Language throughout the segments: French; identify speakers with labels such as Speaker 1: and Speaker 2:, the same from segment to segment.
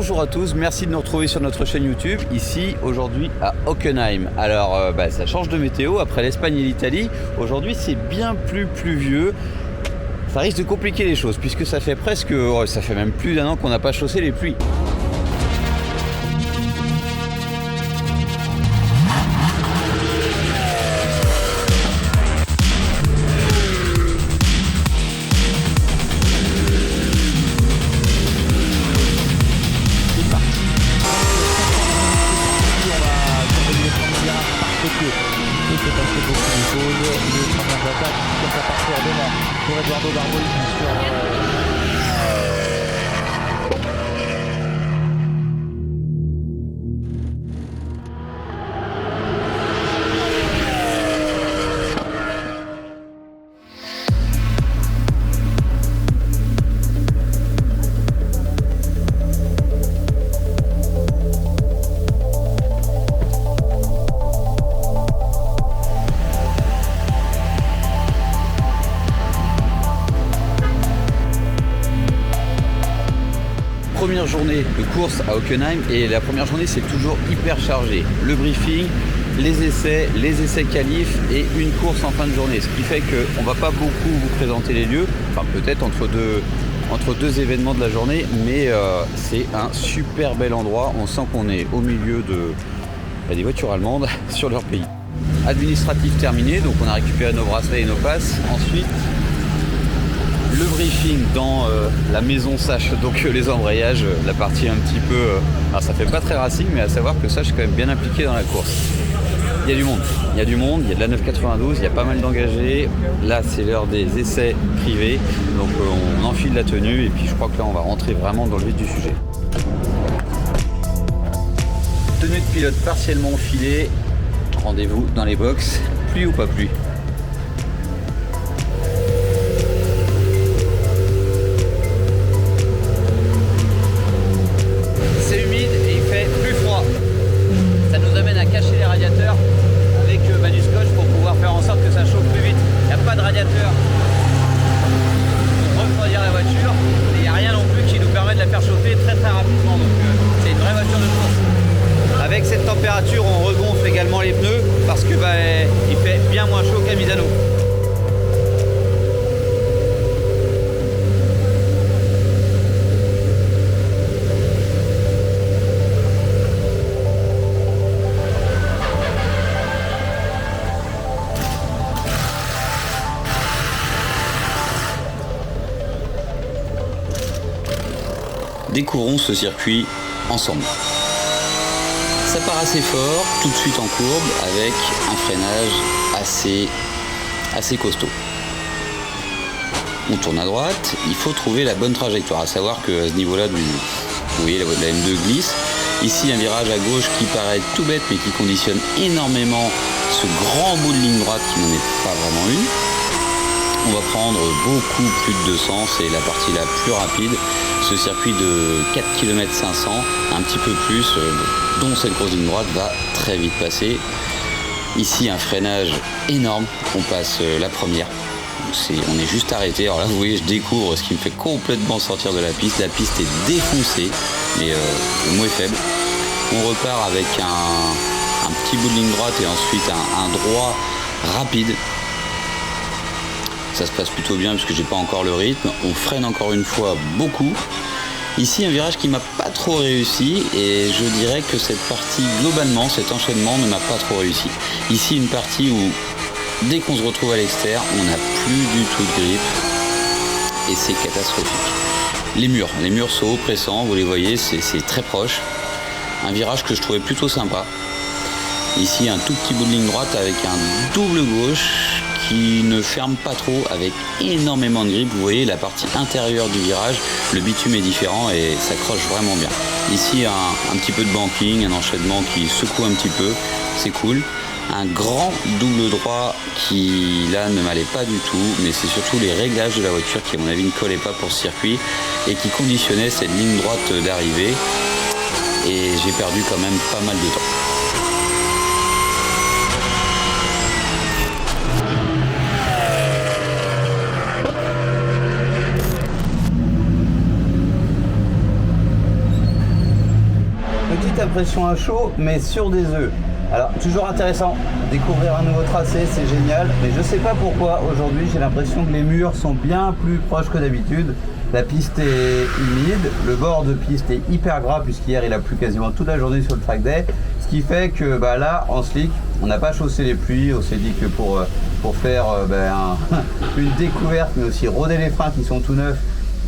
Speaker 1: Bonjour à tous, merci de nous retrouver sur notre chaîne YouTube, ici aujourd'hui à Hockenheim. Alors ça change de météo après l'Espagne et l'Italie, aujourd'hui c'est bien plus pluvieux. Ça risque de compliquer les choses puisque ça fait ça fait même plus d'un an qu'on n'a pas chaussé les pluies.
Speaker 2: Pour Eduardo Darboy, bien sûr.
Speaker 1: Première journée de course à Hockenheim et la première journée c'est toujours hyper chargé. Le briefing, les essais qualifs et une course en fin de journée. Ce qui fait qu'on va pas beaucoup vous présenter les lieux, enfin peut-être entre deux événements de la journée, mais c'est un super bel endroit. On sent qu'on est au milieu des voitures allemandes sur leur pays. Administratif terminé, donc on a récupéré nos bracelets et nos passes. Ensuite, le briefing dans la maison Sache, donc les embrayages, la partie un petit peu... alors ça fait pas très racing, mais à savoir que Sache est quand même bien impliqué dans la course. Il y a du monde, il y a de la 992, il y a pas mal d'engagés. Là c'est l'heure des essais privés, donc on enfile la tenue et puis je crois que là on va rentrer vraiment dans le vif du sujet. Tenue de pilote partiellement enfilée, rendez-vous dans les box, pluie ou pas pluie. Cacher les radiateurs avec du scotch pour pouvoir faire en sorte que ça chauffe plus vite. Il n'y a pas de radiateur pour refroidir la voiture et il n'y a rien non plus qui nous permet de la faire chauffer très rapidement. Donc c'est une vraie voiture de course. Avec cette température, on regonfle également les pneus parce que il fait bien moins chaud qu'à Misano. Découvrons ce circuit ensemble. Ça part assez fort, tout de suite en courbe, avec un freinage assez costaud. On tourne à droite, il faut trouver la bonne trajectoire, à savoir que à ce niveau-là, vous voyez la M2 glisse. Ici un virage à gauche qui paraît tout bête mais qui conditionne énormément ce grand bout de ligne droite qui n'en est pas vraiment une. On va prendre beaucoup plus de 200, c'est la partie la plus rapide. Ce circuit de 4 km 500, un petit peu plus, dont cette grosse ligne droite va très vite passer. Ici un freinage énorme, on passe la première. On est juste arrêté. Alors là vous voyez, je découvre ce qui me fait complètement sortir de la piste. La piste est défoncée, mais le mot est faible. On repart avec un petit bout de ligne droite et ensuite un droit rapide. Ça se passe plutôt bien parce que j'ai pas encore le rythme. On freine encore une fois beaucoup. Ici un virage qui m'a pas trop réussi et je dirais que cette partie globalement, cet enchaînement ne m'a pas trop réussi. Ici une partie où dès qu'on se retrouve à l'extérieur, on n'a plus du tout de grip et c'est catastrophique. Les murs sont oppressants, vous les voyez, c'est très proche. Un virage que je trouvais plutôt sympa. Ici un tout petit bout de ligne droite avec un double gauche qui ne ferme pas trop avec énormément de grip. Vous voyez la partie intérieure du virage, le bitume est différent et ça croche vraiment bien. Ici un petit peu de banking, un enchaînement qui secoue un petit peu, c'est cool. Un grand double droit qui là ne m'allait pas du tout, mais c'est surtout les réglages de la voiture qui à mon avis ne collaient pas pour ce circuit et qui conditionnaient cette ligne droite d'arrivée et j'ai perdu quand même pas mal de temps.
Speaker 3: l'impression à chaud, mais sur des œufs. Alors, toujours intéressant, découvrir un nouveau tracé, c'est génial, mais je sais pas pourquoi, aujourd'hui, j'ai l'impression que les murs sont bien plus proches que d'habitude. La piste est humide, le bord de piste est hyper gras, puisqu'hier, il a plu quasiment toute la journée sur le track day, ce qui fait que là, en slick, on n'a pas chaussé les pluies, on s'est dit que pour faire une découverte, mais aussi roder les freins qui sont tout neufs,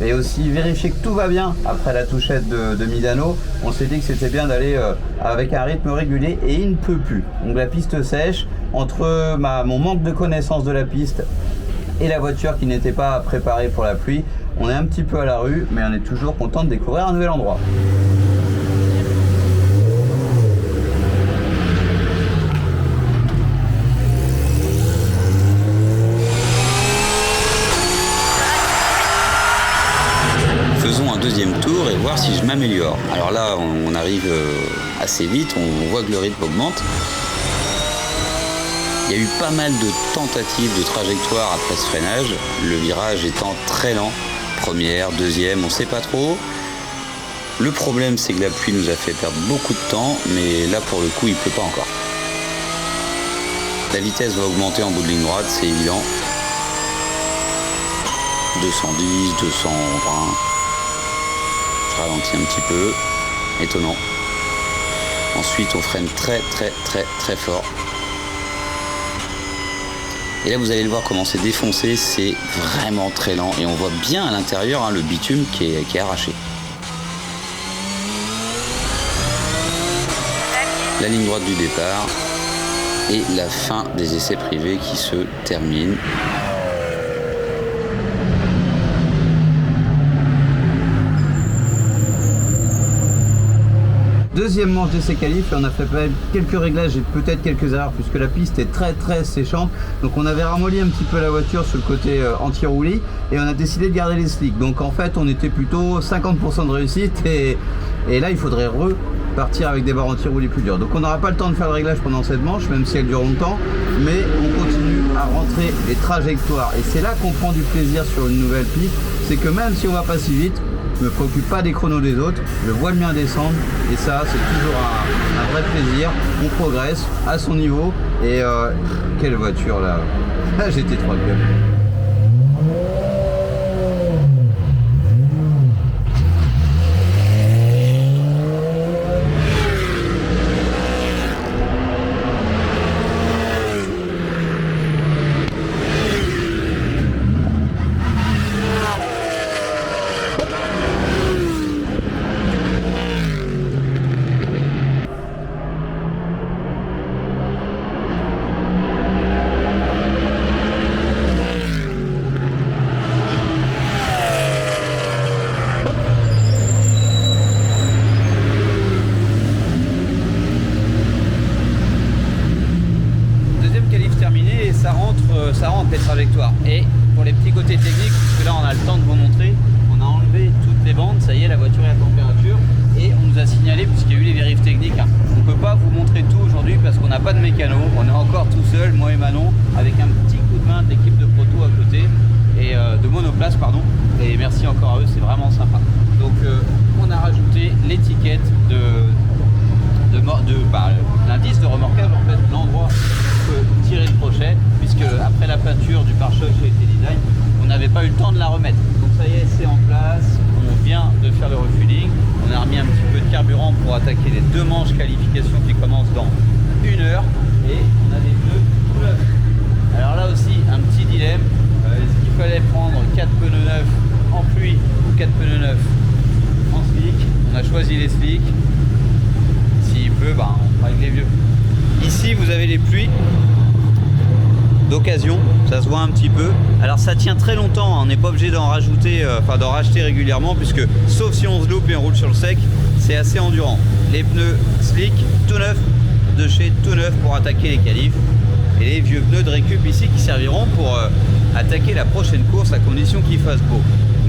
Speaker 3: et aussi vérifier que tout va bien après la touchette de Midano, on s'est dit que c'était bien d'aller avec un rythme régulier et il ne peut plus. Donc la piste sèche, entre mon manque de connaissance de la piste et la voiture qui n'était pas préparée pour la pluie, on est un petit peu à la rue, mais on est toujours content de découvrir un nouvel endroit.
Speaker 1: Faisons un deuxième tour et voir si je m'améliore. Alors là, on arrive assez vite, on voit que le rythme augmente. Il y a eu pas mal de tentatives de trajectoire après ce freinage, le virage étant très lent. Première, deuxième, on sait pas trop. Le problème, c'est que la pluie nous a fait perdre beaucoup de temps, mais là, pour le coup, il pleut pas encore. La vitesse va augmenter en bout de ligne droite, c'est évident. 210, 220... Je ralentis un petit peu, étonnant. Ensuite, on freine très fort. Et là, vous allez le voir comment c'est défoncé, c'est vraiment très lent. Et on voit bien à l'intérieur le bitume qui est arraché. La ligne droite du départ et la fin des essais privés qui se terminent.
Speaker 3: Deuxième manche d'essai qualif, et on a fait quelques réglages et peut-être quelques erreurs puisque la piste est très séchante. Donc on avait ramolli un petit peu la voiture sur le côté anti-roulis et on a décidé de garder les slicks. Donc en fait on était plutôt 50% de réussite et là il faudrait repartir avec des barres anti-roulis plus dures. Donc on n'aura pas le temps de faire le réglage pendant cette manche, même si elle dure longtemps, mais on continue à rentrer les trajectoires. Et c'est là qu'on prend du plaisir sur une nouvelle piste, c'est que même si on va pas si vite, je ne me préoccupe pas des chronos des autres, je vois le mien descendre et ça c'est toujours un vrai plaisir, on progresse à son niveau et quelle voiture là, j'étais trop bien. Ça rentre les trajectoires. Et pour les petits côtés techniques, puisque là on a le temps de vous montrer, on a enlevé toutes les bandes, ça y est, la voiture est à température et on nous a signalé, puisqu'il y a eu les vérifs techniques, on ne peut pas vous montrer tout aujourd'hui parce qu'on n'a pas de mécano, on est encore tout seul, moi et Manon, avec un petit coup de main de l'équipe de Proto à côté, et de Monoplace pardon, et merci encore à eux, c'est vraiment sympa. Donc on a rajouté l'étiquette l'indice de remorquage, en fait, l'endroit où on peut tirer le crochet, puisque après la peinture du pare-choc chez Design, on n'avait pas eu le temps de la remettre. Donc ça y est, c'est en place, on vient de faire le refueling, on a remis un petit peu de carburant pour attaquer les deux manches qualification qui commencent dans 1 heure, et on a des pneus tout neufs. Alors là aussi, un petit dilemme, est-ce qu'il fallait prendre 4 pneus neufs en pluie ou 4 pneus neufs en slick? On a choisi les slick. S'il pleut, on fera avec les vieux. Ici, vous avez les pluies d'occasion, ça se voit un petit peu. Alors ça tient très longtemps, on n'est pas obligé d'en rajouter, d'en racheter régulièrement, puisque sauf si on se loupe et on roule sur le sec, c'est assez endurant. Les pneus slick, tout neuf, de chez tout neuf pour attaquer les qualifs. Et les vieux pneus de récup ici qui serviront pour attaquer la prochaine course à condition qu'il fasse beau.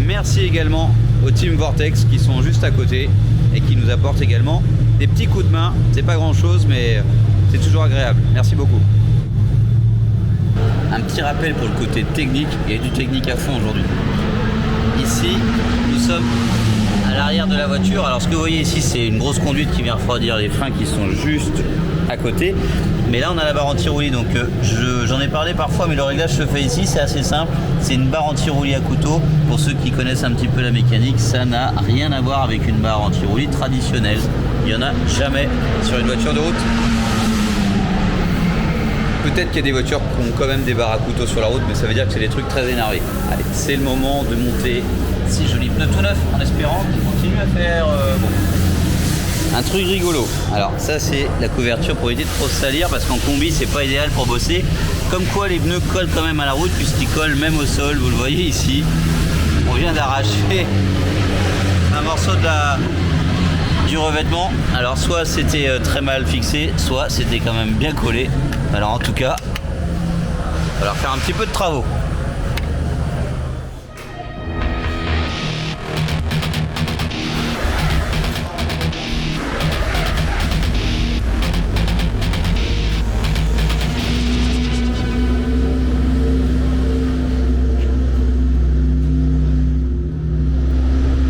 Speaker 3: Merci également au Team Vortex qui sont juste à côté et qui nous apportent également des petits coups de main. C'est pas grand chose, mais c'est toujours agréable. Merci beaucoup. Un petit rappel pour le côté technique, il y a du technique à fond aujourd'hui. Ici, nous sommes à
Speaker 1: l'arrière de la voiture. Alors ce que vous voyez ici, c'est une grosse conduite qui vient refroidir les freins qui sont juste à côté. Mais là on a la barre anti-roulis, donc j'en ai parlé parfois, mais le réglage se fait ici, c'est assez simple. C'est une barre anti-roulis à couteau. Pour ceux qui connaissent un petit peu la mécanique, ça n'a rien à voir avec une barre anti-roulis traditionnelle. Il n'y en a jamais sur une voiture de route. Peut-être qu'il y a des voitures qui ont quand même des barres à couteau sur la route, mais ça veut dire que c'est des trucs très énervés. Allez, c'est le moment de monter ces jolis pneus tout neufs en espérant qu'ils continuent à faire bon. Un truc rigolo. Alors ça c'est la couverture pour éviter de trop se salir parce qu'en combi c'est pas idéal pour bosser. Comme quoi les pneus collent quand même à la route puisqu'ils collent même au sol. Vous le voyez ici. On vient d'arracher un morceau du revêtement. Alors soit c'était très mal fixé, soit c'était quand même bien collé. Alors en tout cas, il va falloir faire un petit peu de travaux.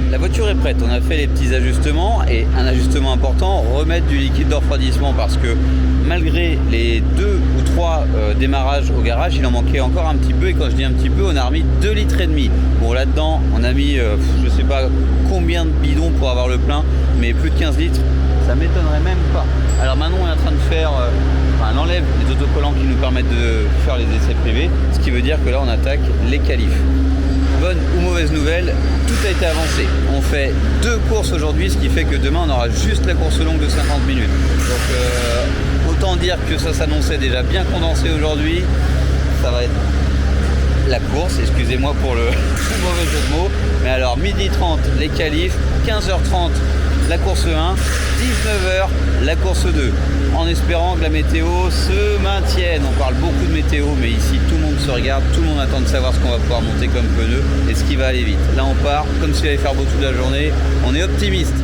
Speaker 1: La voiture est prête, on a fait les petits ajustements et un ajustement important, remettre du liquide de refroidissement parce que malgré les 2 ou 3 démarrages au garage, il en manquait encore un petit peu et quand je dis un petit peu, on a remis 2,5 litres. Bon là-dedans, on a mis je sais pas combien de bidons pour avoir le plein, mais plus de 15 litres, ça m'étonnerait même pas. Alors maintenant on est en train de faire, on enlève les autocollants qui nous permettent de faire les essais privés, ce qui veut dire que là on attaque les qualifs. Bonne ou mauvaise nouvelle, tout a été avancé. On fait 2 courses aujourd'hui, ce qui fait que demain on aura juste la course longue de 50 minutes. Donc autant dire que ça s'annonçait déjà bien condensé aujourd'hui. Ça va être la course, excusez-moi pour le mauvais jeu de mots. Mais alors 12h30 les qualifs, 15h30 la course 1, 19h la course 2. En espérant que la météo se maintienne. On parle beaucoup de météo, mais ici tout le monde se regarde, tout le monde attend de savoir ce qu'on va pouvoir monter comme pneu et ce qui va aller vite. Là on part comme s'il allait faire beau toute la journée, on est optimiste.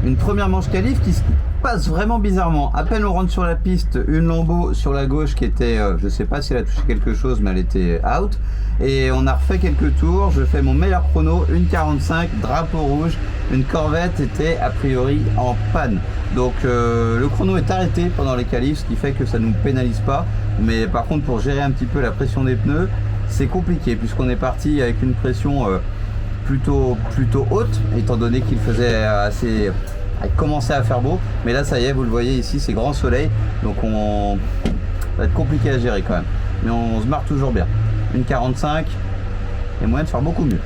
Speaker 3: une première manche qualif qui se passe vraiment bizarrement. À peine on rentre sur la piste, une Lambo sur la gauche qui était, je sais pas si elle a touché quelque chose, mais elle était out. Et on a refait quelques tours, je fais mon meilleur chrono, 1,45, drapeau rouge. Une Corvette était a priori en panne. Donc le chrono est arrêté pendant les qualifs, ce qui fait que ça ne nous pénalise pas. Mais par contre, pour gérer un petit peu la pression des pneus, c'est compliqué puisqu'on est parti avec une pression plutôt haute, étant donné qu'il faisait assez... Il commençait à faire beau. Mais là, ça y est, vous le voyez ici, c'est grand soleil. Donc ça va être compliqué à gérer quand même. Mais on se marre toujours bien. 1,45, il y a moyen de faire beaucoup mieux.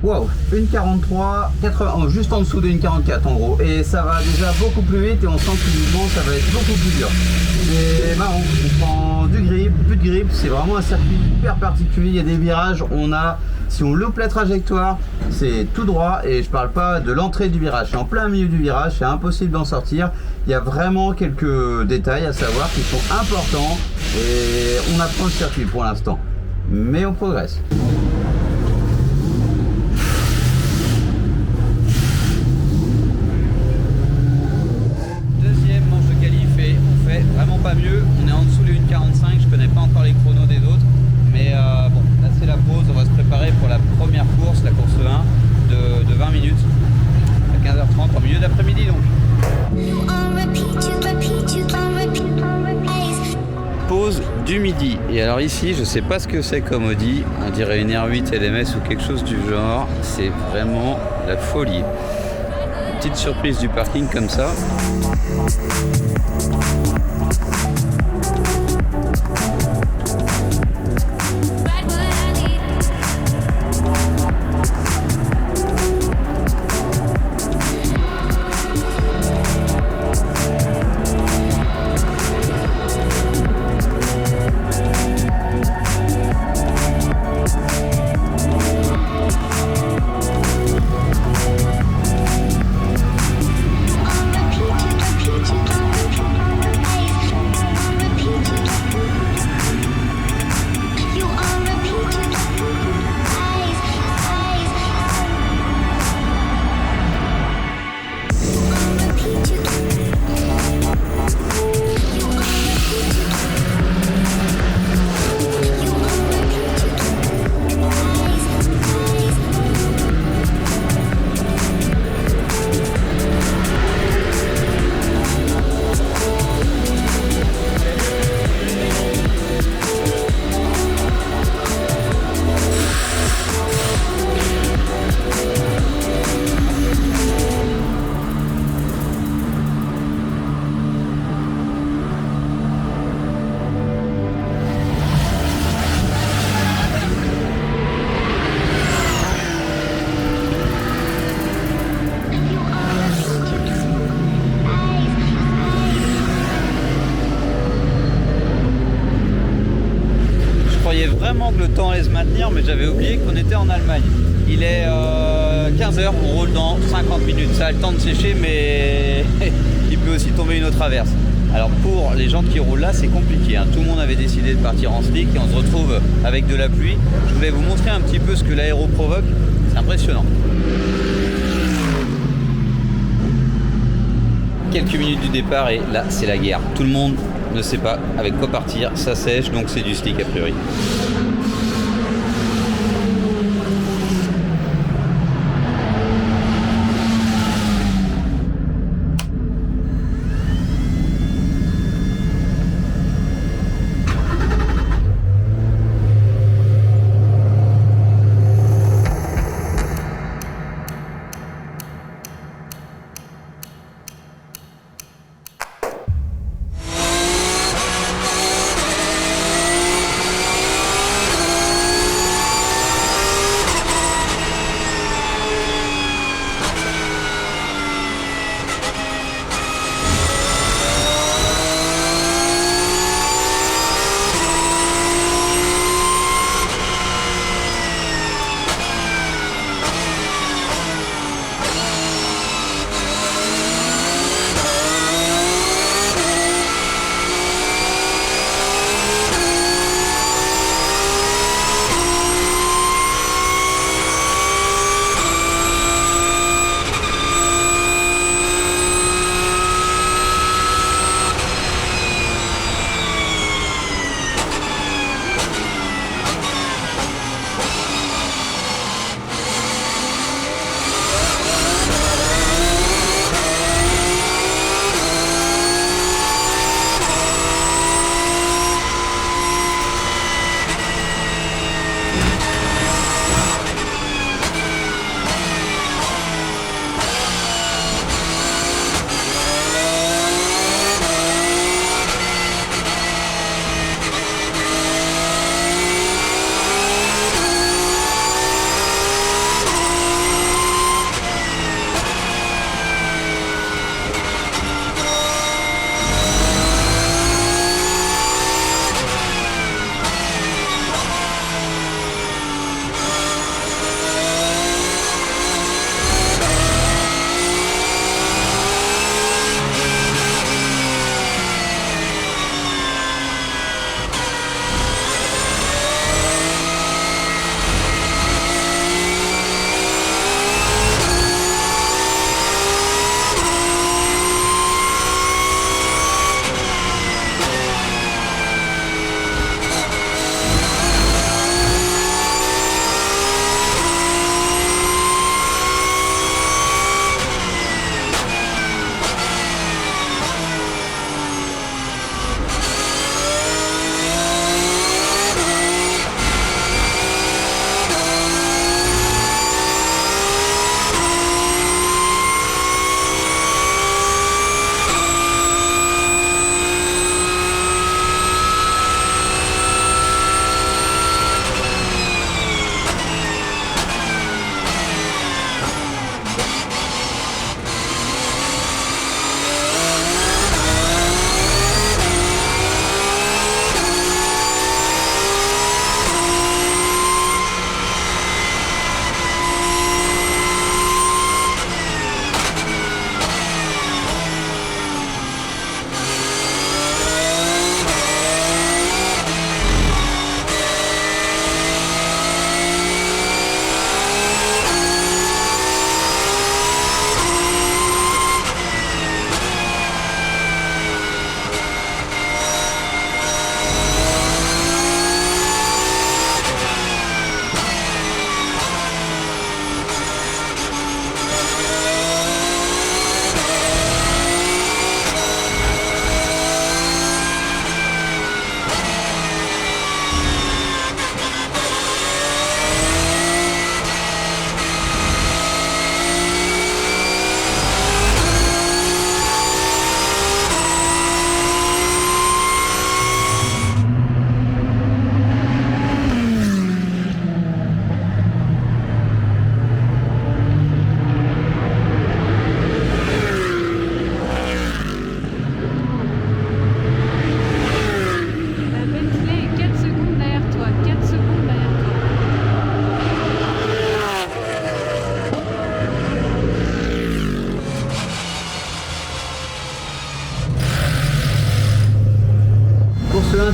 Speaker 3: Wow, 1,43, 80, juste en dessous de 1,44 en gros. Et ça va déjà beaucoup plus vite et on sent que le mouvement ça va être beaucoup plus dur. C'est marrant, on prend du grip, plus de grip, c'est vraiment un circuit hyper particulier. Il y a des virages, si on loupe la trajectoire, c'est tout droit et je parle pas de l'entrée du virage. C'est en plein milieu du virage, c'est impossible d'en sortir. Il y a vraiment quelques détails à savoir qui sont importants et on apprend le circuit pour l'instant. Mais on progresse. Vraiment pas mieux, on est en dessous les 1,45, je connais pas encore les chronos des autres, mais bon, là c'est la pause, on va se préparer pour la première course, la course 1 de 20 minutes, à 15h30 en milieu d'après-midi donc. Pause du midi, et alors ici je sais pas ce que c'est comme Audi, on dirait une R8 LMS ou quelque chose du genre, c'est vraiment la folie. Petite surprise du parking comme ça. de temps allait se maintenir, mais j'avais oublié qu'on était en Allemagne. Il est 15h, on roule dans 50 minutes. Ça a le temps de sécher, mais il peut aussi tomber une autre averse. Alors pour les gens qui roulent là, c'est compliqué, hein. Tout le monde avait décidé de partir en slick et on se retrouve avec de la pluie. Je voulais vous montrer un petit peu ce que l'aéro provoque. C'est impressionnant. Quelques minutes du départ et là, c'est la guerre. Tout le monde ne sait pas avec quoi partir. Ça sèche, donc c'est du slick a priori.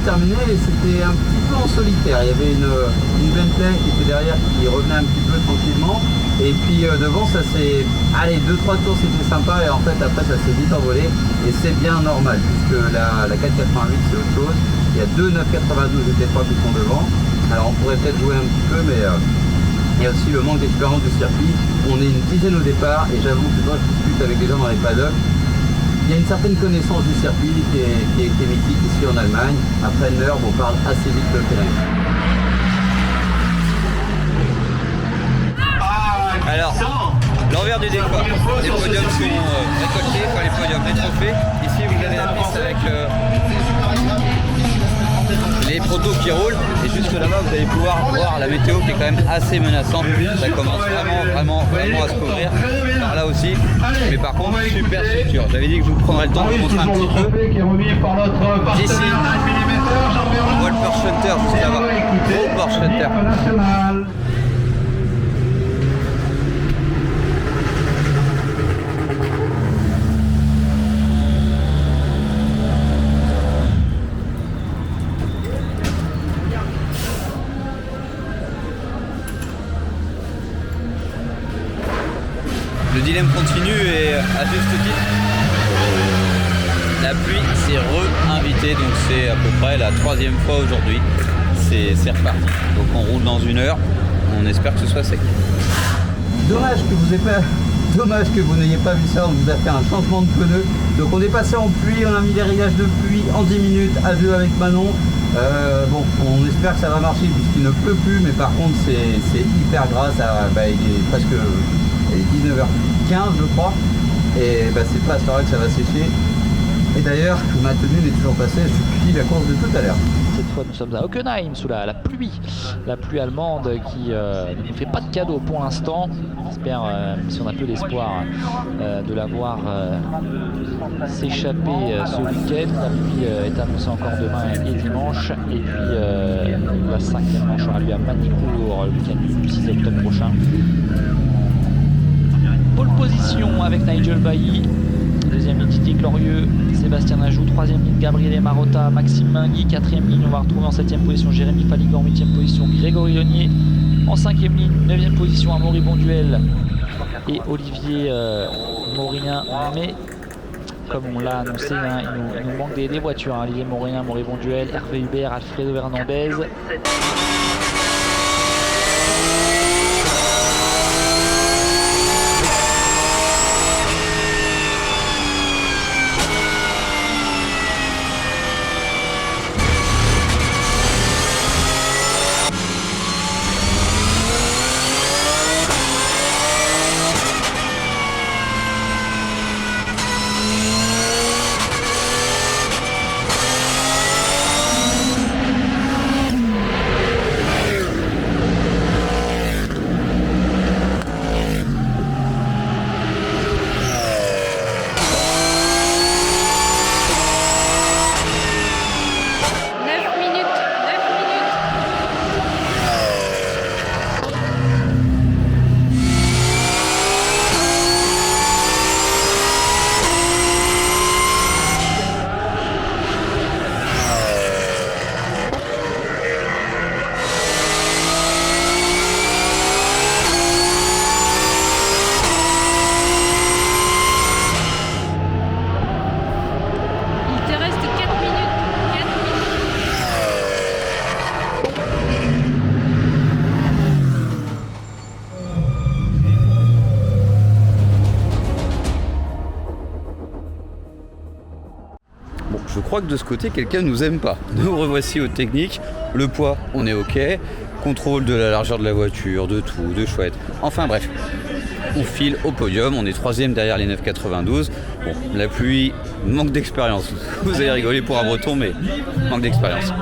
Speaker 3: terminé et c'était un petit peu en solitaire. Il y avait une Bentley qui était derrière qui revenait un petit peu tranquillement. Et puis devant, ça s'est... Allez, 2-3 tours c'était sympa et en fait après ça s'est vite envolé. Et c'est bien normal puisque la 488 c'est autre chose. Il y a deux 992 et T3 qui sont devant. Alors on pourrait peut-être jouer un petit peu mais il y a aussi le manque d'expérience du circuit. On est une dizaine au départ et j'avoue que quand je discute avec des gens dans les paddocks, il y a une certaine connaissance du circuit qui est mythique ici en Allemagne. Après Nürburgring, on parle assez vite le terrain.
Speaker 1: Alors, l'envers du décor, les podiums sont récoltés, enfin les podiums, les trophées. Ici vous avez la piste avec les protos qui roulent et juste là-bas vous allez pouvoir voir la météo qui est quand même assez menaçante. Ça commence vraiment à se couvrir par là aussi, mais par contre super structure. J'avais dit que je vous prendrais le temps de vous montrer un petit peu. D'ici, on voit le Porsche Hunter juste là-bas, gros Porsche Hunter. Le dilemme continue et à juste titre, la pluie s'est re-invitée, donc c'est à peu près la 3e fois aujourd'hui. C'est reparti. Donc on roule dans 1 heure, on espère que ce soit sec.
Speaker 3: Dommage que vous n'ayez pas vu ça, on vous a fait un changement de pneu. Donc on est passé en pluie, on a mis les réglages de pluie en 10 minutes à 2 avec Manon. Bon, on espère que ça va marcher puisqu'il ne pleut plus, mais par contre c'est hyper gras, il est presque 19h15 je crois, et c'est pas à cette heure-là que ça va sécher. Et d'ailleurs, ma tenue n'est toujours passée depuis la course de tout à l'heure.
Speaker 2: Cette fois, nous sommes à Hockenheim sous la pluie allemande qui ne nous fait pas de cadeau pour l'instant. J'espère, si on a peu d'espoir, de la voir s'échapper ce week-end. La pluie est annoncée encore demain et dimanche. Et puis la 5e manche aura lieu à Magny-Cours le week-end du 6 octobre prochain. Pole position avec Nigel Bailly. Deuxième ligne Titi Glorieux, Sébastien Najou, 3e ligne Gabriele Marotta, Maxime Mingui, 4e ligne on va retrouver en 7e position Jérémy Faligan, 8e position Grégory Lonier, en 5e ligne 9e position Amaury Bonduel et Olivier Morien, mais comme on l'a annoncé, il nous manque des voitures, Olivier Morien, Amaury Bonduel, Hervé Hubert, Alfredo Hernandez.
Speaker 1: Je crois que de ce côté, quelqu'un nous aime pas. Nous revoici aux techniques. Le poids, on est OK. Contrôle de la largeur de la voiture, de tout, de chouette. Enfin bref, on file au podium. On est 3e derrière les 992. Bon, la pluie, manque d'expérience. Vous allez rigoler pour un breton, mais manque d'expérience.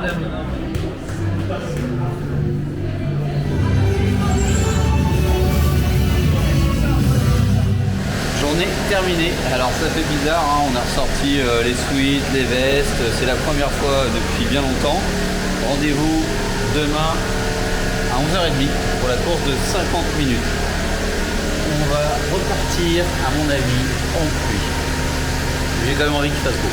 Speaker 1: Journée terminée. Alors ça fait bizarre, hein, on a ressorti les suites, les vestes, c'est la première fois depuis bien longtemps. Rendez-vous demain à 11h30 pour la course de 50 minutes. On va repartir, à mon avis, en pluie. J'ai quand même envie qu'il fasse beau.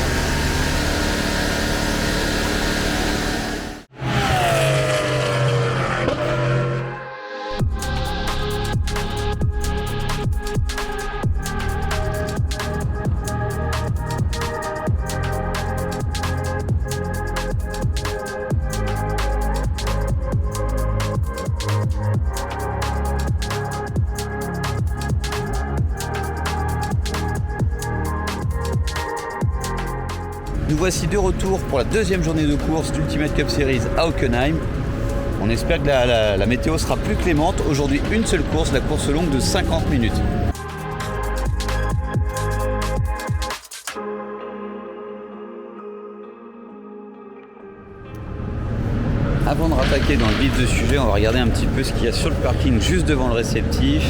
Speaker 3: Nous voici de retour pour la deuxième journée de course d'Ultimate Cup Series à Hockenheim. On espère que la météo sera plus clémente. Aujourd'hui, une seule course, la course longue de 50 minutes. Avant de rattaquer dans le vif du sujet, on va regarder un petit peu ce qu'il y a sur le parking juste devant le réceptif.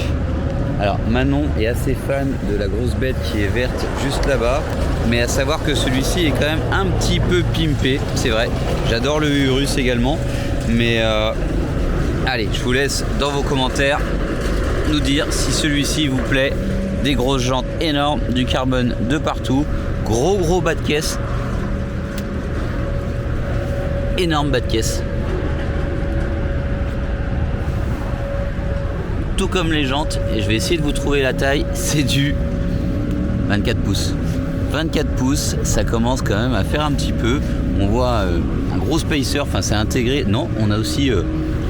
Speaker 3: Alors Manon est assez fan de la grosse bête qui est verte juste là-bas, mais à savoir que celui-ci est quand même un petit peu pimpé, c'est vrai. J'adore le Urus également, mais allez, je vous laisse dans vos commentaires nous dire si celui-ci vous plaît. Des grosses jantes énormes, du carbone de partout, gros bas de caisse, énorme bas de caisse. Tout comme les jantes, et je vais essayer de vous trouver la taille, c'est du 24 pouces. 24 pouces, ça commence quand même à faire un petit peu. On voit un gros spacer, enfin c'est intégré. Non, on a aussi...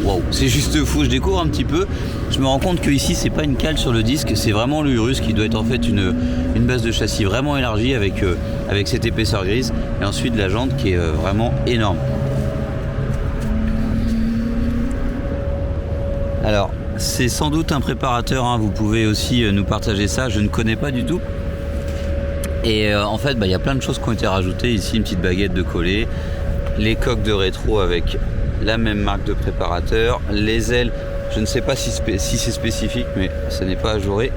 Speaker 3: Waouh, c'est juste fou, je découvre un petit peu. Je me rends compte que ici c'est pas une cale sur le disque, c'est vraiment le Urus qui doit être en fait une base de châssis vraiment élargie avec cette épaisseur grise. Et ensuite la jante qui est vraiment énorme. Alors, c'est sans doute un préparateur, hein. Vous pouvez aussi nous partager ça, je ne connais pas du tout. Et en fait, il y a plein de choses qui ont été rajoutées. Ici, une petite baguette de coller, les coques de rétro avec la même marque de préparateur, les ailes, je ne sais pas si c'est spécifique, mais ce n'est pas ajouré.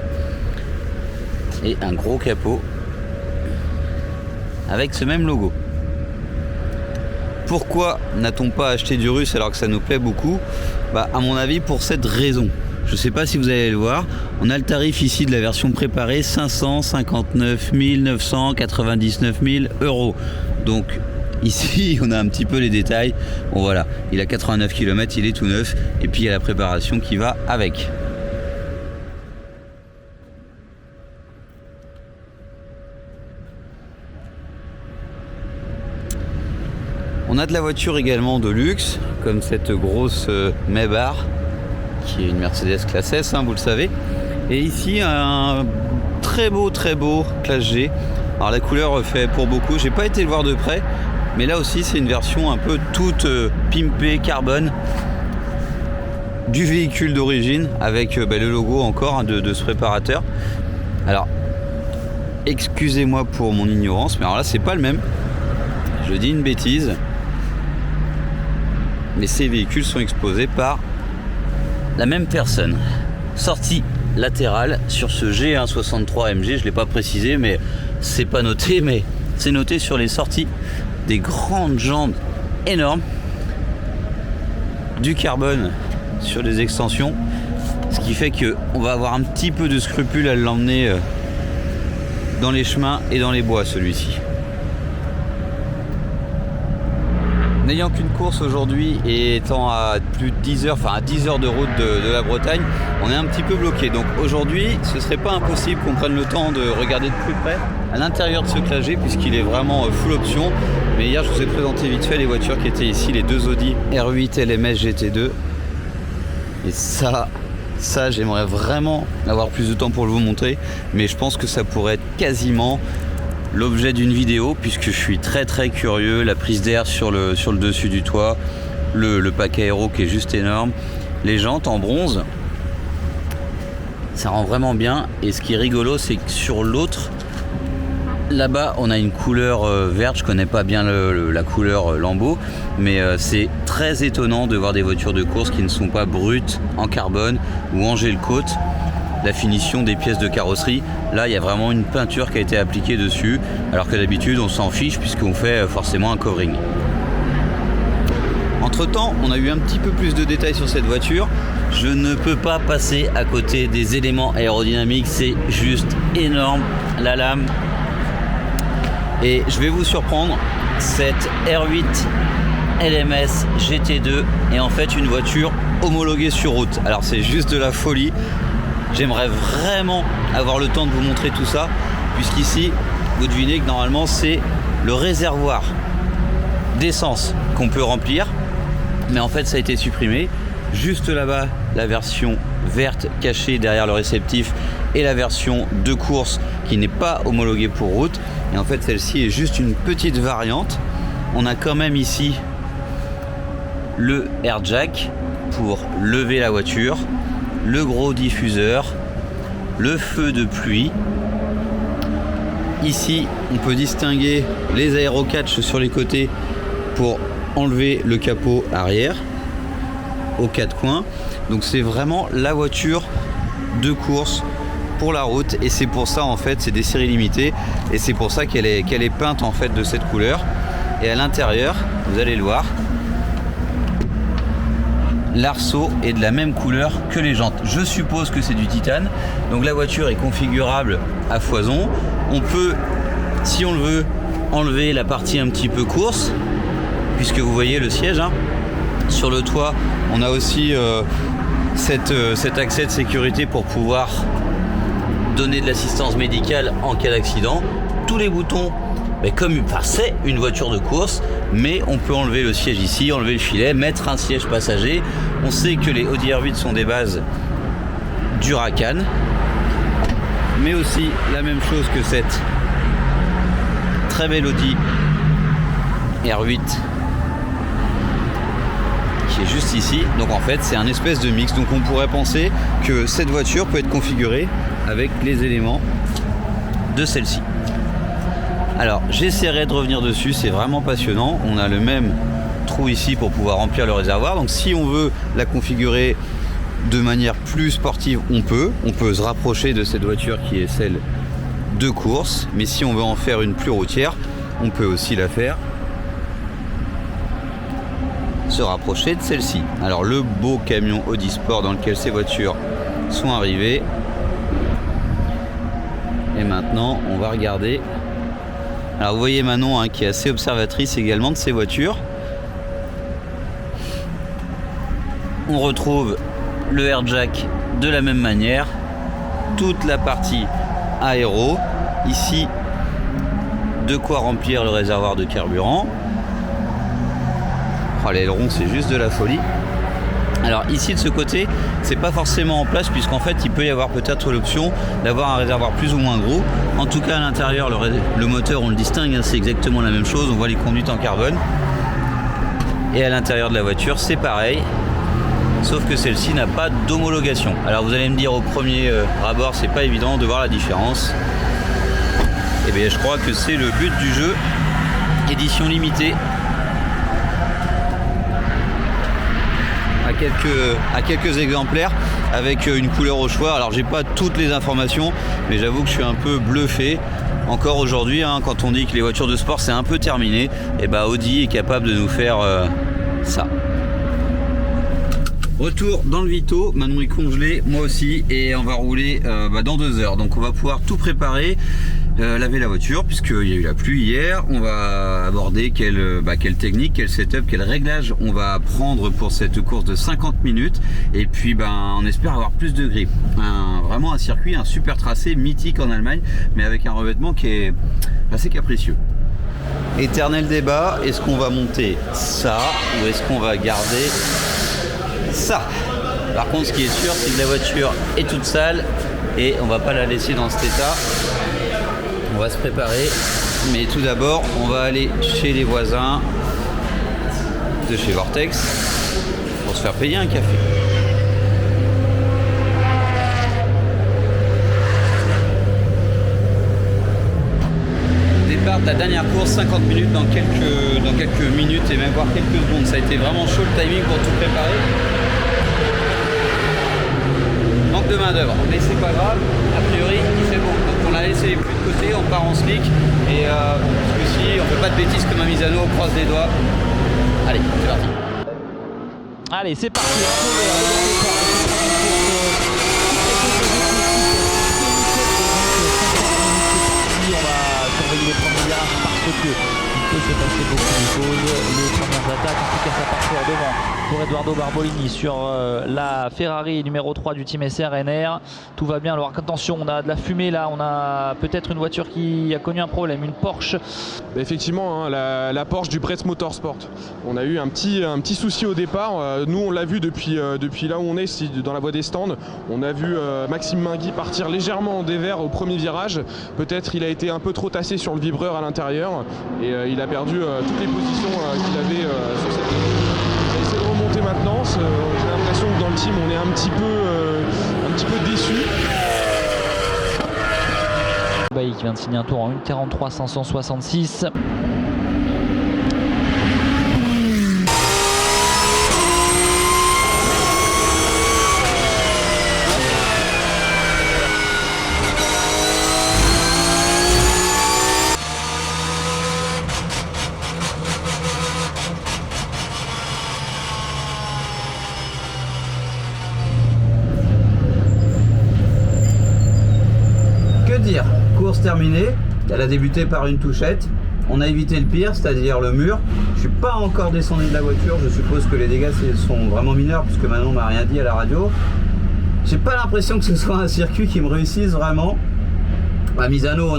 Speaker 3: Et un gros capot avec ce même logo. Pourquoi n'a-t-on pas acheté d'Urus alors que ça nous plaît beaucoup ? À mon avis, pour cette raison. Je ne sais pas si vous allez le voir. On a le tarif ici de la version préparée, 559 999 000 €. Donc ici, on a un petit peu les détails. Bon voilà, il a 89 km, il est tout neuf. Et puis il y a la préparation qui va avec. On a de la voiture également de luxe, comme cette grosse Maybach, qui est une Mercedes classe S, vous le savez. Et ici, un très beau classe G. Alors la couleur fait pour beaucoup, j'ai pas été le voir de près, mais là aussi c'est une version un peu toute pimpée carbone du véhicule d'origine, avec le logo encore de ce préparateur. Alors, excusez-moi pour mon ignorance, mais alors là c'est pas le même. Je dis une bêtise. Mais ces véhicules sont exposés par la même personne. Sortie latérale sur ce G163 MG, je ne l'ai pas précisé, mais c'est pas noté, mais c'est noté sur les sorties. Des grandes jantes énormes, du carbone sur les extensions, ce qui fait qu'on va avoir un petit peu de scrupule à l'emmener dans les chemins et dans les bois, celui-ci. N'ayant qu'une course aujourd'hui et étant à plus de 10 heures, enfin à 10 heures de route de la Bretagne, on est un petit peu bloqué. Donc aujourd'hui, ce serait pas impossible qu'on prenne le temps de regarder de plus près à l'intérieur de ce classe G, puisqu'il est vraiment full option. Mais hier, je vous ai présenté vite fait les voitures qui étaient ici, les deux Audi R8 LMS GT2. Et ça j'aimerais vraiment avoir plus de temps pour le vous montrer, mais je pense que ça pourrait être quasiment l'objet d'une vidéo, puisque je suis très curieux. La prise d'air sur le dessus du toit, le pack aéro qui est juste énorme, les jantes en bronze, ça rend vraiment bien. Et ce qui est rigolo, c'est que sur l'autre, là-bas on a une couleur verte, je connais pas bien la couleur lambeau, mais c'est très étonnant de voir des voitures de course qui ne sont pas brutes en carbone ou en gel coat. La finition des pièces de carrosserie, là il y a vraiment une peinture qui a été appliquée dessus, alors que d'habitude on s'en fiche puisqu'on fait forcément un covering. Entre temps, on a eu un petit peu plus de détails sur cette voiture. Je ne peux pas passer à côté des éléments aérodynamiques, c'est juste énorme, la lame. Et je vais vous surprendre, cette R8 LMS GT2 est en fait une voiture homologuée sur route. Alors c'est juste de la folie. J'aimerais vraiment avoir le temps de vous montrer tout ça, puisqu'ici, vous devinez que normalement c'est le réservoir d'essence qu'on peut remplir, mais en fait ça a été supprimé. Juste là-bas, la version
Speaker 1: verte cachée derrière le réceptif et la version de course qui n'est pas homologuée pour route. Et en fait, celle-ci est juste une petite variante. On a quand même ici le air jack pour lever la voiture, le gros diffuseur, le feu de pluie. Ici, on peut distinguer les aérocatchs sur les côtés pour enlever le capot arrière aux quatre coins. Donc c'est vraiment la voiture de course pour la route, et c'est pour ça en fait c'est des séries limitées, et c'est pour ça qu'elle est peinte en fait de cette couleur. Et à l'intérieur, vous allez le voir, l'arceau est de la même couleur que les jantes. Je suppose que c'est du titane. Donc la voiture est configurable à foison. On peut, si on le veut, enlever la partie un petit peu course, puisque vous voyez le siège, hein. Sur le toit, on a aussi cet accès de sécurité pour pouvoir donner de l'assistance médicale en cas d'accident. Tous les boutons, c'est une voiture de course, mais on peut enlever le siège ici, enlever le filet, mettre un siège passager. On sait que les Audi R8 sont des bases Duracan, mais aussi la même chose que cette très belle Audi R8 qui est juste ici. Donc en fait c'est un espèce de mix, donc on pourrait penser que cette voiture peut être configurée avec les éléments de celle-ci. Alors j'essaierai de revenir dessus, c'est vraiment passionnant. On a le même trou ici pour pouvoir remplir le réservoir, donc si on veut la configurer de manière plus sportive, on peut se rapprocher de cette voiture qui est celle de course, mais si on veut en faire une plus routière, on peut aussi la faire se rapprocher de celle-ci. Alors le beau camion Audi Sport dans lequel ces voitures sont arrivées. Et maintenant on va regarder. Alors vous voyez Manon, hein, qui est assez observatrice également de ces voitures. On retrouve le air jack de la même manière, toute la partie aéro, ici de quoi remplir le réservoir de carburant. Oh, l'aileron, c'est juste de la folie. Alors ici de ce côté, c'est pas forcément en place, puisqu'en fait il peut y avoir peut-être l'option d'avoir un réservoir plus ou moins gros. En tout cas à l'intérieur, le moteur on le distingue, hein, c'est exactement la même chose, on voit les conduites en carbone. Et à l'intérieur de la voiture c'est pareil, sauf que celle-ci n'a pas d'homologation. Alors vous allez me dire au premier abord c'est pas évident de voir la différence. Et bien je crois que c'est le but du jeu, édition limitée. À quelques exemplaires avec une couleur au choix. Alors j'ai pas toutes les informations, mais j'avoue que je suis un peu bluffé encore aujourd'hui, hein, quand on dit que les voitures de sport c'est un peu terminé, et bah Audi est capable de nous faire ça. Retour dans le Vito, Manon est congelée, moi aussi, et on va rouler dans 2 heures. Donc on va pouvoir tout préparer, laver la voiture puisqu'il y a eu la pluie hier. On va aborder quelle technique, quel setup, quel réglage on va prendre pour cette course de 50 minutes. Et puis on espère avoir plus de grip. Vraiment un circuit, un super tracé mythique en Allemagne, mais avec un revêtement qui est assez capricieux. Éternel débat, est-ce qu'on va monter ça ou est-ce qu'on va garder ça? Par contre ce qui est sûr c'est que la voiture est toute sale et on va pas la laisser dans cet état. On va se préparer, mais tout d'abord on va aller chez les voisins de chez Vortex pour se faire payer un café. Départ de la dernière course, 50 minutes dans quelques minutes et même voire quelques secondes. Ça a été vraiment chaud le timing pour tout préparer. Manque de main d'œuvre, mais c'est pas grave, a priori il fait bon. Donc on a laissé les pluies de côté, on part en slick et parce que si on fait pas de bêtises comme à Misano, on croise les doigts. Allez, c'est parti.
Speaker 2: Allez, c'est parti. On va surveiller les premiers virages parce que il peut se passer beaucoup de choses. Les premières attaques attaque, en tout cas ça part fort devant pour Edoardo Barbolini sur la Ferrari numéro 3 du team SRNR. Tout va bien, alors attention, on a de la fumée là, on a peut-être une voiture qui a connu un problème, une Porsche.
Speaker 4: Effectivement, hein, la Porsche du Brett Motorsport. On a eu un petit souci au départ. Nous, on l'a vu depuis là où on est, dans la voie des stands. On a vu Maxime Mingui partir légèrement en dévers au premier virage. Peut-être il a été un peu trop tassé sur le vibreur à l'intérieur et il a perdu toutes les positions qu'il avait sur cette ligne. On va essayer de remonter maintenant. J'ai l'impression que dans le team, on est un petit peu déçus.
Speaker 2: Bailly qui vient de signer un tour en 1:43 566.
Speaker 3: Dire, course terminée, elle a débuté par une touchette, on a évité le pire, c'est-à-dire le mur. Je suis pas encore descendu de la voiture, je suppose que les dégâts sont vraiment mineurs puisque Manon m'a rien dit à la radio. J'ai pas l'impression que ce soit un circuit qui me réussisse vraiment. À Misano,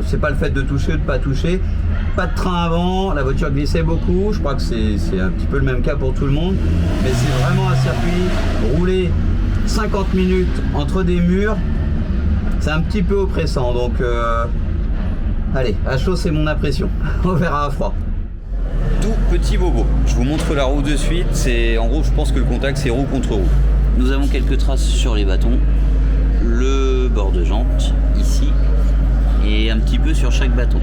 Speaker 3: c'est pas le fait de toucher ou de pas toucher, pas de train avant, la voiture glissait beaucoup, je crois que c'est un petit peu le même cas pour tout le monde, mais c'est vraiment un circuit rouler 50 minutes entre des murs. C'est un petit peu oppressant, donc allez, à chaud c'est mon impression, on verra à froid.
Speaker 1: Tout petit bobo, je vous montre la roue de suite, en gros je pense que le contact c'est roue contre roue. Nous avons quelques traces sur les bâtons, le bord de jante ici et un petit peu sur chaque bâton.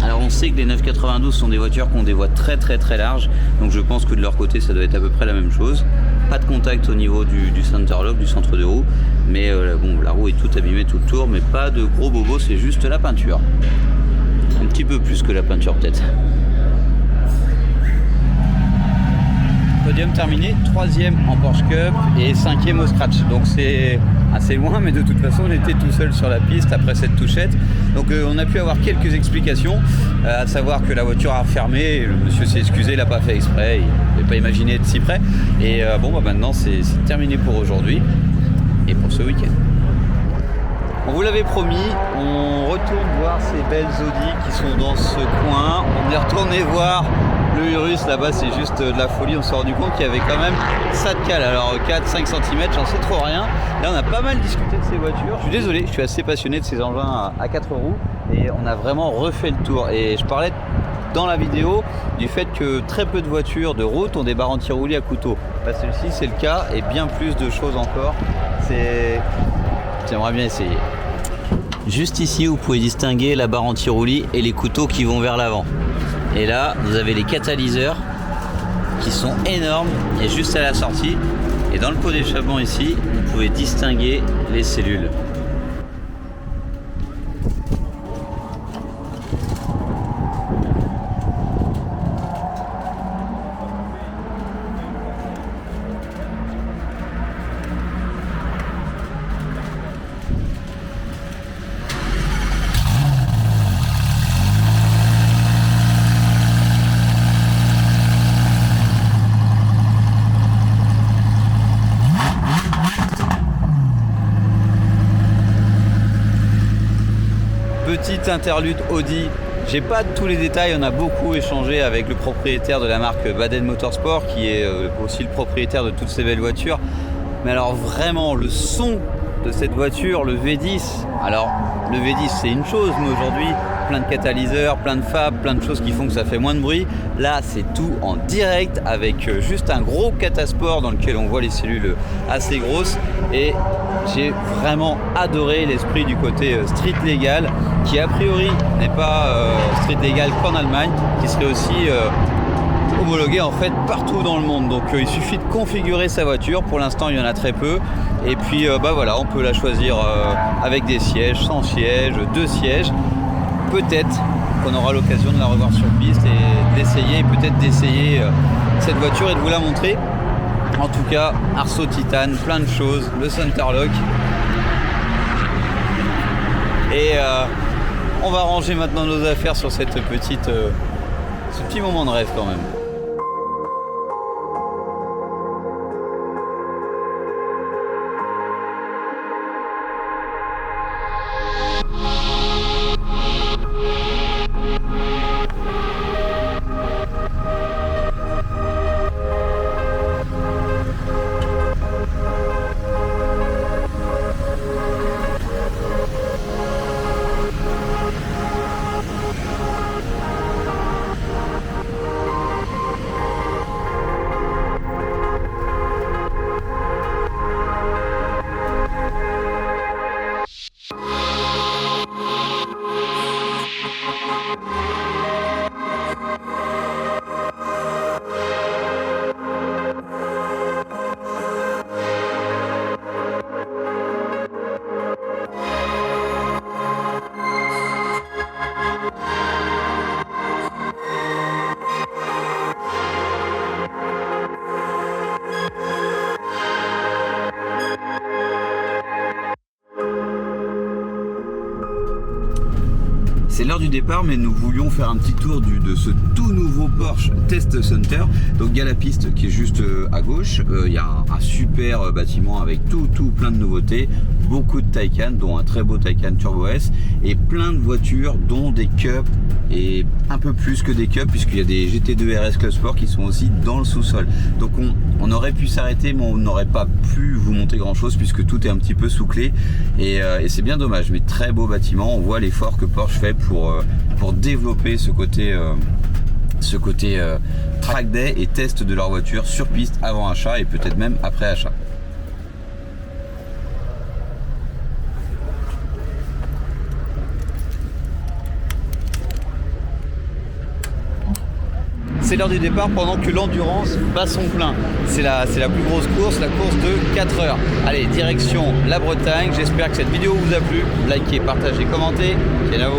Speaker 1: Alors on sait que les 992 sont des voitures qui ont des voies très larges, donc je pense que de leur côté ça doit être à peu près la même chose. Pas de contact au niveau du centerlock, du centre de roue, mais bon, la roue est toute abîmée tout le tour, mais pas de gros bobos, c'est juste la peinture. Un petit peu plus que la peinture peut-être. Podium terminé, 3e en Porsche Cup et 5e au scratch, donc c'est assez loin, mais de toute façon on était tout seul sur la piste après cette touchette, donc on a pu avoir quelques explications, à savoir que la voiture a fermé, le monsieur s'est excusé, il n'a pas fait exprès, il n'avait pas imaginé être si près, et bon bah maintenant c'est terminé pour aujourd'hui et pour ce week-end. On vous l'avait promis, on retourne voir ces belles Audi qui sont dans ce coin, on est retourné voir le Urus là-bas, c'est juste de la folie, on s'est rendu compte qu'il y avait quand même ça de cale, alors 4-5 cm, j'en sais trop rien. Là on a pas mal discuté de ces voitures, je suis désolé, je suis assez passionné de ces engins à 4 roues et on a vraiment refait le tour. Et je parlais dans la vidéo du fait que très peu de voitures de route ont des barres anti-roulis à couteau. Bah, celle-ci c'est le cas et bien plus de choses encore, j'aimerais bien essayer. Juste ici vous pouvez distinguer la barre anti-roulis et les couteaux qui vont vers l'avant. Et là, vous avez les catalyseurs qui sont énormes et juste à la sortie. Et dans le pot d'échappement ici, vous pouvez distinguer les cellules. Petite interlude Audi, j'ai pas tous les détails, on a beaucoup échangé avec le propriétaire de la marque Baden Motorsport qui est aussi le propriétaire de toutes ces belles voitures. Mais alors vraiment le son de cette voiture, le V10, alors le V10 c'est une chose, mais aujourd'hui plein de catalyseurs, plein de fabs, plein de choses qui font que ça fait moins de bruit. Là c'est tout en direct avec juste un gros catasport dans lequel on voit les cellules assez grosses et j'ai vraiment adoré l'esprit du côté street légal qui a priori n'est pas street légal qu'en Allemagne, qui serait aussi homologué en fait partout dans le monde. Donc il suffit de configurer sa voiture, pour l'instant il y en a très peu et puis bah voilà, on peut la choisir avec des sièges, sans siège, 2 sièges. Peut-être qu'on aura l'occasion de la revoir sur piste et d'essayer, peut-être d'essayer cette voiture et de vous la montrer. En tout cas, arceau titane, plein de choses, le centerlock. Et on va ranger maintenant nos affaires sur cette ce petit moment de rêve quand même.
Speaker 3: C'est l'heure du départ, mais nous voulions faire un petit tour de ce tout nouveau Porsche Test Center. Donc il y a la piste qui est juste à gauche, il y a un super bâtiment avec tout plein de nouveautés, beaucoup de Taycan, dont un très beau Taycan Turbo S, et plein de voitures, dont des Cup, et un peu plus que des Cup, puisqu'il y a des GT2 RS Club Sport qui sont aussi dans le sous-sol. Donc on aurait pu s'arrêter, mais on n'aurait pas pu vous montrer grand chose, puisque tout est un petit peu sous clé, et c'est bien dommage, mais très beau bâtiment. On voit l'effort que Porsche fait pour développer ce côté track day et test de leur voiture sur piste avant achat et peut-être même après achat. C'est l'heure du départ pendant que l'endurance bat son plein. C'est la plus grosse course, la course de 4 heures. Allez, direction la Bretagne. J'espère que cette vidéo vous a plu. Likez, partagez, commentez. Ciao.